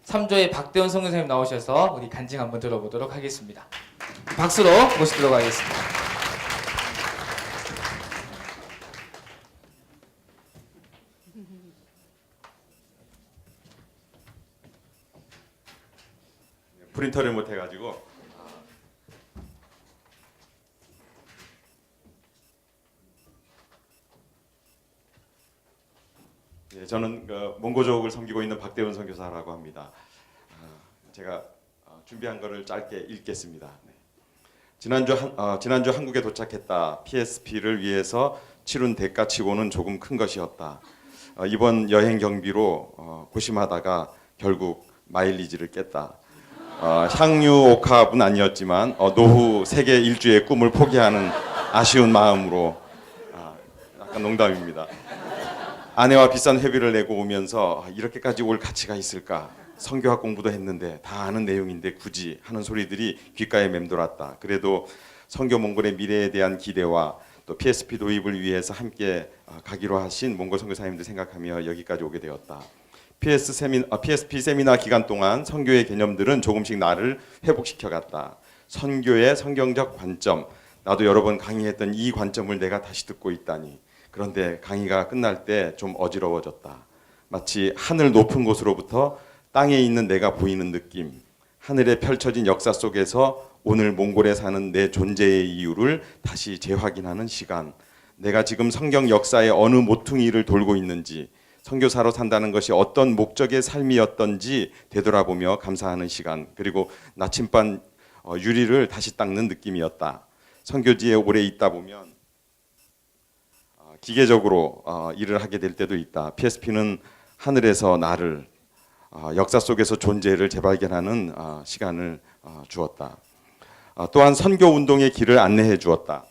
3조의 박대원 선교사님 나오셔서 우리 간증 한번 들어보도록 하겠습니다. 박수로 모시도록 하겠습니다. 프린터를 못 해가지고 저는 몽고족을 섬기고 있는 박대원 선교사라고 합니다. 제가 준비한 거를 짧게 읽겠습니다. 네. 지난주 한국에 도착했다. PSP를 위해서 치룬 대가치고는 조금 큰 것이었다. 이번 여행 경비로 고심하다가 결국 마일리지를 깼다. 향유 옥합은 아니었지만 노후 세계 일주의 꿈을 포기하는 아쉬운 마음으로 약간 농담입니다. 아내와 비싼 회비를 내고 오면서 이렇게까지 올 가치가 있을까? 선교학 공부도 했는데 다 아는 내용인데 굳이 하는 소리들이 귓가에 맴돌았다. 그래도 선교 몽골의 미래에 대한 기대와 또 PSP 도입을 위해서 함께 가기로 하신 몽골 선교사님들 생각하며 여기까지 오게 되었다. PSP 세미나 기간 동안 선교의 개념들은 조금씩 나를 회복시켜갔다. 선교의 성경적 관점, 나도 여러 번 강의했던 이 관점을 내가 다시 듣고 있다니. 그런데 강의가 끝날 때 좀 어지러워졌다. 마치 하늘 높은 곳으로부터 땅에 있는 내가 보이는 느낌. 하늘에 펼쳐진 역사 속에서 오늘 몽골에 사는 내 존재의 이유를 다시 재확인하는 시간. 내가 지금 성경 역사의 어느 모퉁이를 돌고 있는지, 선교사로 산다는 것이 어떤 목적의 삶이었던지 되돌아보며 감사하는 시간. 그리고 나침반 유리를 다시 닦는 느낌이었다. 선교지에 오래 있다 보면 기계적으로 일을 하게 될 때도 있다. PSP는 하늘에서 나를 역사 속에서 존재를 재발견하는 시간을 주었다. 또한 선교 운동의 길을 안내해 주었다.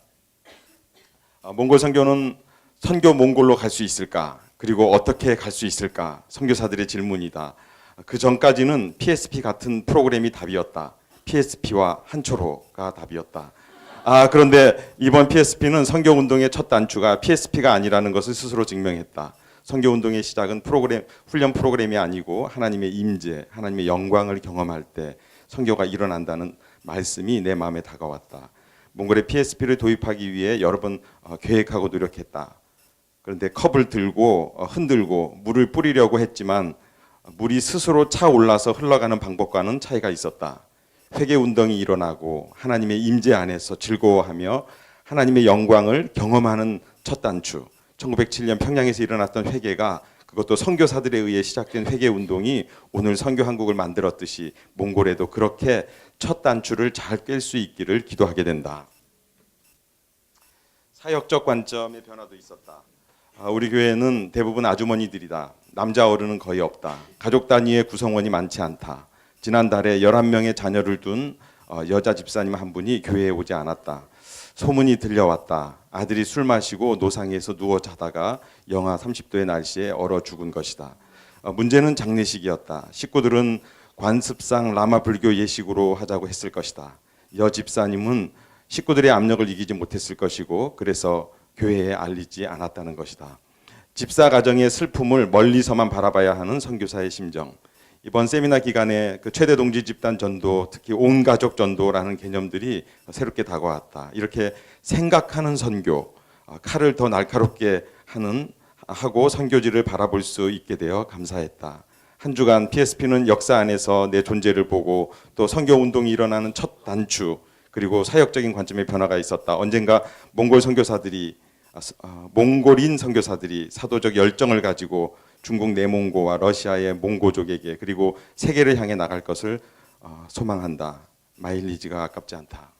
몽골 선교는 선교 몽골로 갈 수 있을까? 그리고 어떻게 갈 수 있을까? 선교사들의 질문이다. 그 전까지는 PSP 같은 프로그램이 답이었다. PSP와 한초로가 답이었다. 그런데 이번 PSP는 선교운동의 첫 단추가 PSP가 아니라는 것을 스스로 증명했다. 선교운동의 시작은 훈련 프로그램이 아니고 하나님의 임재, 하나님의 영광을 경험할 때 선교가 일어난다는 말씀이 내 마음에 다가왔다. 몽골에 PSP를 도입하기 위해 여러 번 계획하고 노력했다. 그런데 컵을 들고 흔들고 물을 뿌리려고 했지만 물이 스스로 차올라서 흘러가는 방법과는 차이가 있었다. 회개 운동이 일어나고 하나님의 임재 안에서 즐거워하며 하나님의 영광을 경험하는 첫 단추. 1907년 평양에서 일어났던 회개가 그것도 선교사들에 의해 시작된 회개 운동이 오늘 선교 한국을 만들었듯이 몽골에도 그렇게 첫 단추를 잘 깰 수 있기를 기도하게 된다. 사역적 관점의 변화도 있었다. 우리 교회는 대부분 아주머니들이다. 남자 어른은 거의 없다. 가족 단위의 구성원이 많지 않다. 지난달에 11명의 자녀를 둔 여자 집사님 한 분이 교회에 오지 않았다. 소문이 들려왔다. 아들이 술 마시고 노상에서 누워 자다가 영하 30도의 날씨에 얼어 죽은 것이다. 문제는 장례식이었다. 식구들은 관습상 라마 불교 예식으로 하자고 했을 것이다. 여 집사님은 식구들의 압력을 이기지 못했을 것이고 그래서 교회에 알리지 않았다는 것이다. 집사 가정의 슬픔을 멀리서만 바라봐야 하는 선교사의 심정. 이번 세미나 기간에 그 최대 동지 집단 전도, 특히 온 가족 전도라는 개념들이 새롭게 다가왔다. 이렇게 생각하는 선교, 칼을 더 날카롭게 하고 선교지를 바라볼 수 있게 되어 감사했다. 한 주간 PSP는 역사 안에서 내 존재를 보고 또 선교 운동이 일어나는 첫 단추 그리고 사역적인 관점의 변화가 있었다. 언젠가 몽골인 선교사들이 사도적 열정을 가지고 중국 내몽고와 러시아의 몽고족에게 그리고 세계를 향해 나갈 것을 소망한다. 마일리지가 아깝지 않다.